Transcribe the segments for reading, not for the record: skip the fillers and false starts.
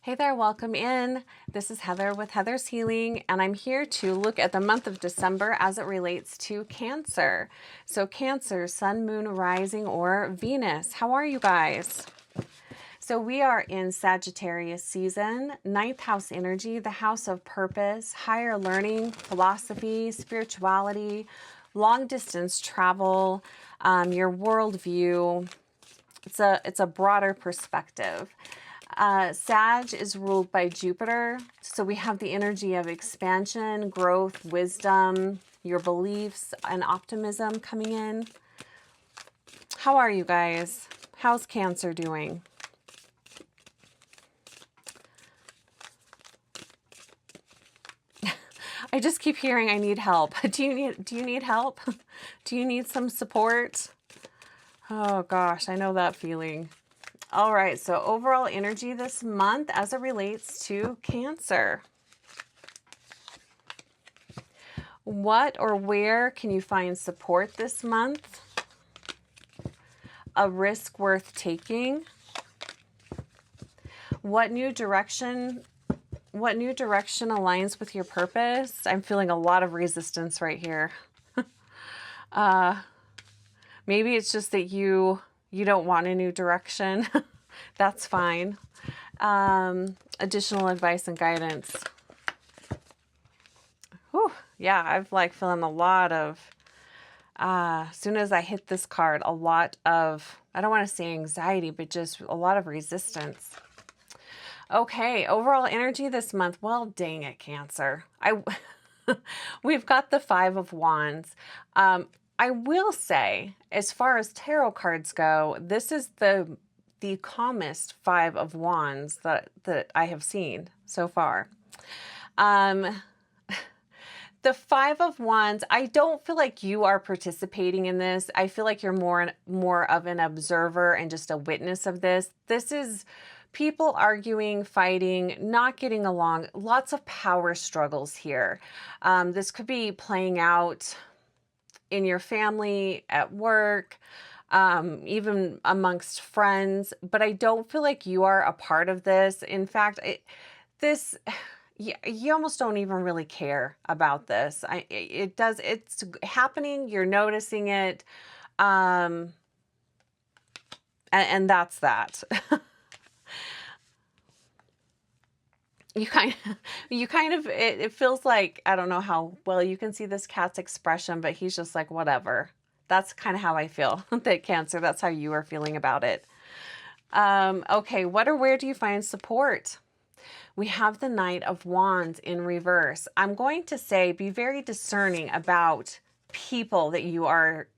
Hey there, welcome in. This is Heather with Heather's Healing, and I'm here to look at the month of December as it relates to Cancer. So Cancer, Sun, Moon, Rising, or Venus. How are you guys? So we are in Sagittarius season, ninth house energy, the house of purpose, higher learning, philosophy, spirituality, long distance travel, your worldview. It's a broader perspective. Sag is ruled by Jupiter, so we have the energy of expansion, growth, wisdom, your beliefs, and optimism coming in. How are you guys? How's Cancer doing? I just keep hearing I need help. Do you need help? Do you need some support? Oh gosh, I know that feeling. All right, so overall energy this month as it relates to Cancer. What or where can you find support this month? A risk worth taking. What new direction aligns with your purpose? I'm feeling a lot of resistance right here. Maybe it's just that you don't want a new direction. That's fine. Additional advice and guidance. Whew, yeah, I've like feeling a lot of, as soon as I hit this card, a lot of, I don't want to say anxiety, but just a lot of resistance. Okay, overall energy this month. Well, dang it, Cancer. We've got the Five of Wands. I will say, as far as tarot cards go, this is the calmest Five of Wands that I have seen so far. The Five of Wands, I don't feel like you are participating in this. I feel like you're more of an observer and just a witness of this. This is people arguing, fighting, not getting along, lots of power struggles here. This could be playing out in your family, at work, even amongst friends, but I don't feel like you are a part of this. In fact, you almost don't even really care about this. It's happening, you're noticing it, and that's that. It feels like, I don't know how well you can see this cat's expression, but he's just like, whatever. That's kind of how I feel that Cancer, that's how you are feeling about it. Okay, what or where do you find support? We have the Knight of Wands in reverse. I'm going to say be very discerning about people that you are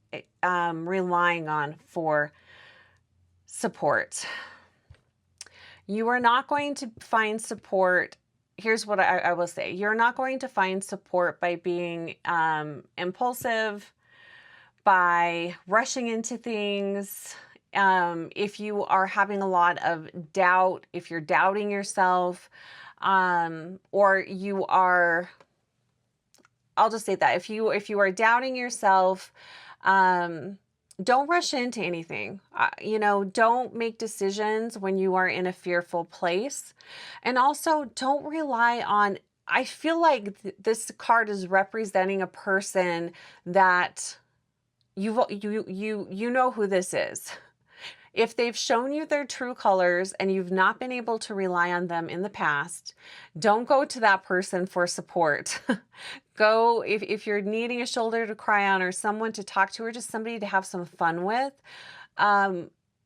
relying on for support. You are not going to find support. Here's what I will say. You're not going to find support by being impulsive, by rushing into things. If you are having a lot of doubt, if you're doubting yourself, or you are, I'll just say that if you are doubting yourself, don't rush into anything. Don't make decisions when you are in a fearful place. And also don't rely on, I feel like this card is representing a person that you know who this is. If they've shown you their true colors and you've not been able to rely on them in the past, don't go to that person for support. Go, if you're needing a shoulder to cry on or someone to talk to or just somebody to have some fun with,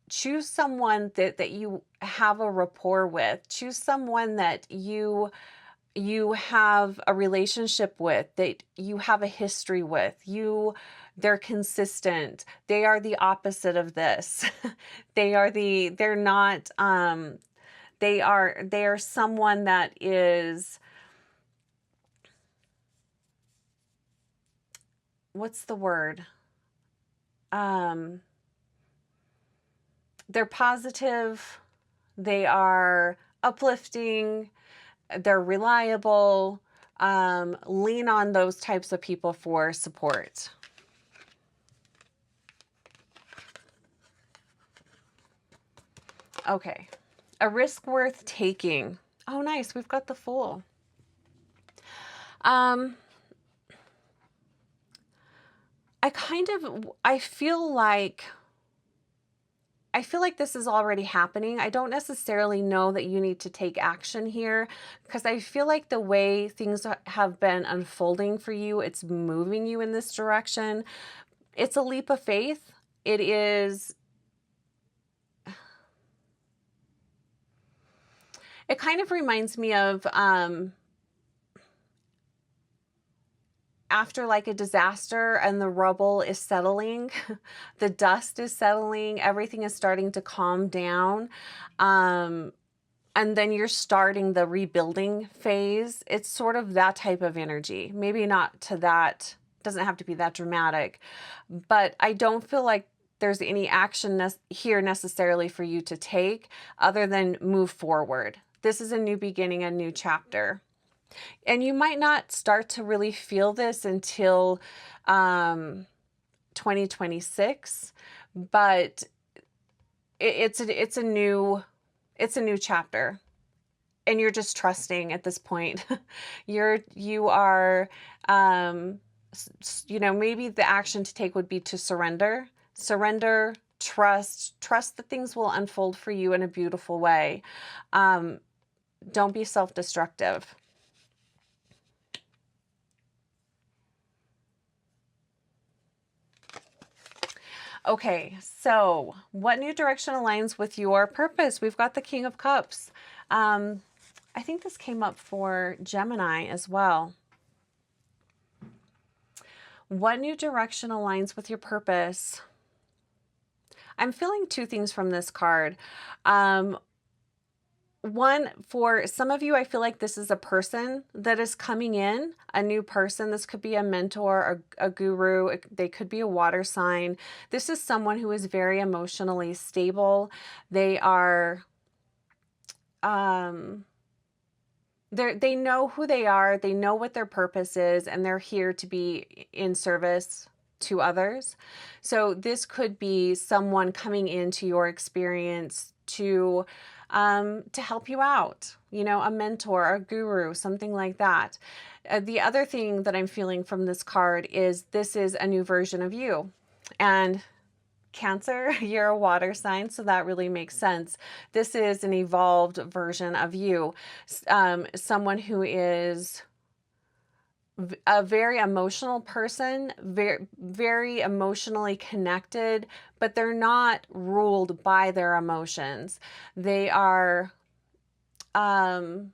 choose someone that you have a rapport with. Choose someone that you have a relationship with, that you have a history with. They're consistent. They are the opposite of this. They are someone that is, what's the word? They're positive. They are uplifting. They're reliable. Lean on those types of people for support. Okay, a risk worth taking. Oh, nice. We've got the Fool. Um, I feel like this is already happening. I don't necessarily know that you need to take action here, because I feel like the way things have been unfolding for you, it's moving you in this direction. It's a leap of faith. It is, it kind of reminds me of, after like a disaster and the rubble is settling, the dust is settling, everything is starting to calm down. And then you're starting the rebuilding phase. It's sort of that type of energy. Maybe not to that, doesn't have to be that dramatic, but I don't feel like there's any action here necessarily for you to take other than move forward. This is a new beginning, a new chapter. And you might not start to really feel this until 2026, but it's a new chapter, and you're just trusting at this point. You are, maybe the action to take would be to surrender, trust that things will unfold for you in a beautiful way. Don't be self-destructive. Okay, so what new direction aligns with your purpose? We've got the King of Cups. I think this came up for Gemini as well. What new direction aligns with your purpose? I'm feeling two things from this card. One, for some of you, I feel like this is a person that is coming in, a new person. This could be a mentor, a guru. They could be a water sign. This is someone who is very emotionally stable. They are, they know who they are. They know what their purpose is, and they're here to be in service to others. So this could be someone coming into your experience to help you out, a mentor, a guru, something like that. The other thing that I'm feeling from this card is this is a new version of you. And Cancer, you're a water sign, so that really makes sense. This is an evolved version of you. Someone who is a very emotional person, very, very emotionally connected, but they're not ruled by their emotions. They are, they're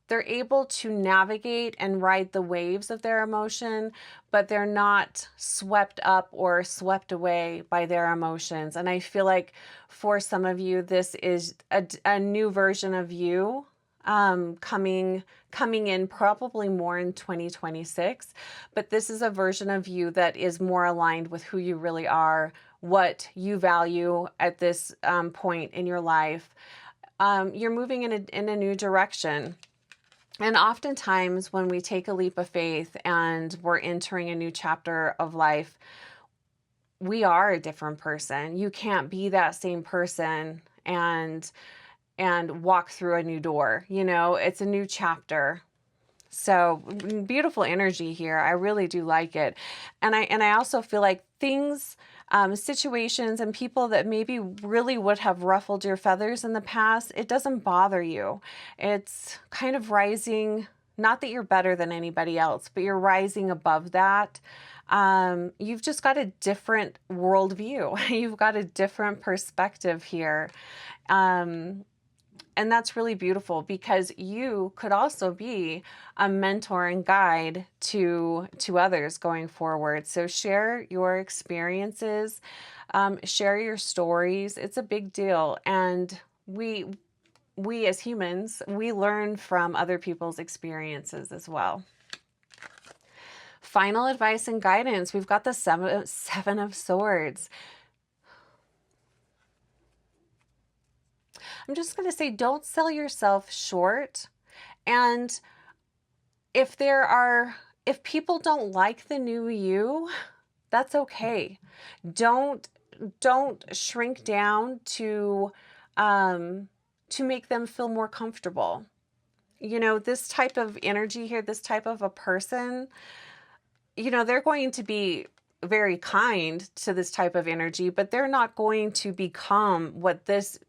able to navigate and ride the waves of their emotion, but they're not swept up or swept away by their emotions. And I feel like for some of you, this is a new version of you, coming in probably more in 2026, but this is a version of you that is more aligned with who you really are, what you value at this point in your life. You're moving in a new direction. And oftentimes when we take a leap of faith and we're entering a new chapter of life, we are a different person. You can't be that same person and walk through a new door. It's a new chapter. So beautiful energy here. I really do like it. And I also feel like things, situations and people that maybe really would have ruffled your feathers in the past, it doesn't bother you. It's kind of rising, not that you're better than anybody else, but you're rising above that. You've just got a different worldview. You've got a different perspective here. And that's really beautiful, because you could also be a mentor and guide to others going forward. So share your experiences, share your stories. It's a big deal. And we as humans, we learn from other people's experiences as well. Final advice and guidance. We've got the Seven of Swords. I'm just going to say, don't sell yourself short. And if people don't like the new you, that's okay. Don't shrink down to to make them feel more comfortable. You know, this type of energy here, this type of a person, you know, they're going to be very kind to this type of energy, but they're not going to become what this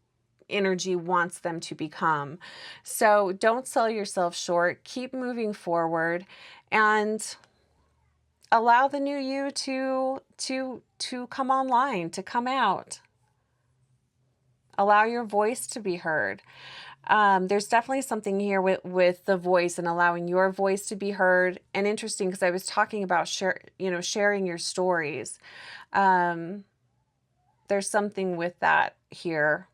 energy wants them to become. So don't sell yourself short. Keep moving forward and allow the new you to come online, to come out. Allow your voice to be heard. There's definitely something here with the voice and allowing your voice to be heard. And interesting, because I was talking about sharing your stories. There's something with that here.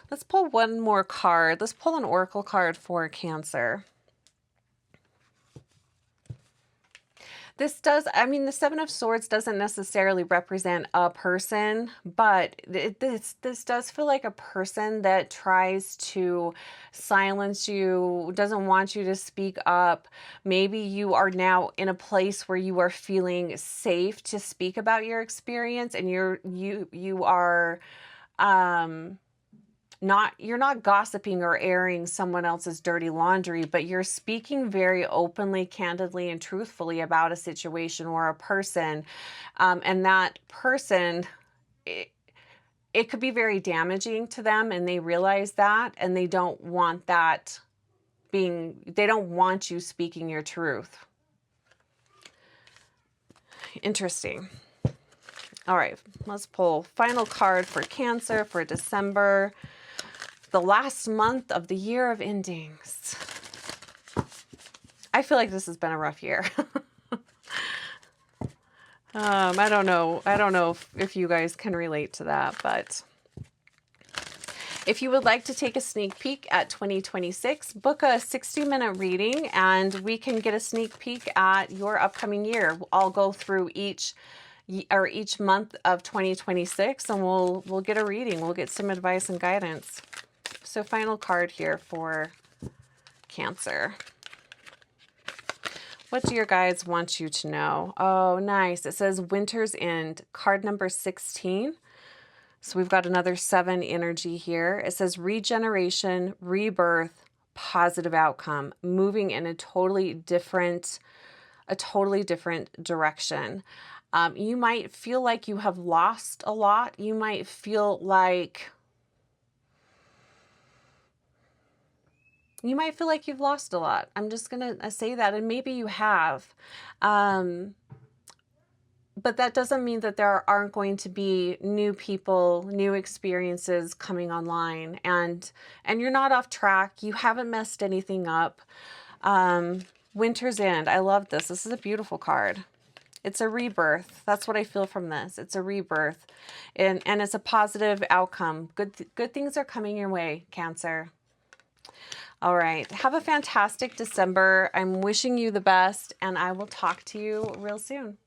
Let's pull one more card. Let's pull an oracle card for Cancer. This does, I mean, the Seven of Swords doesn't necessarily represent a person, but this does feel like a person that tries to silence you, doesn't want you to speak up. Maybe you are now in a place where you are feeling safe to speak about your experience, and you are you're not gossiping or airing someone else's dirty laundry, but you're speaking very openly, candidly, and truthfully about a situation or a person. And that person, it could be very damaging to them, and they realize that, and they don't want that they don't want you speaking your truth. Interesting. All right, let's pull final card for Cancer for December. The last month of the year of endings. I feel like this has been a rough year. I don't know if you guys can relate to that, but if you would like to take a sneak peek at 2026, book a 60-minute reading and we can get a sneak peek at your upcoming year. I'll go through each month of 2026 and we'll get a reading. We'll get some advice and guidance. So final card here for Cancer. What do your guides want you to know? Oh, nice. It says Winter's End, card number 16. So we've got another 7 energy here. It says regeneration, rebirth, positive outcome, moving in a totally different direction. You might feel like you have lost a lot. You might feel like you've lost a lot. I'm just going to say that, and maybe you have. But that doesn't mean that there aren't going to be new people, new experiences coming online. And you're not off track. You haven't messed anything up. Winter's End. I love this. This is a beautiful card. It's a rebirth. That's what I feel from this. It's a rebirth. And it's a positive outcome. Good things are coming your way, Cancer. All right. Have a fantastic December. I'm wishing you the best, and I will talk to you real soon.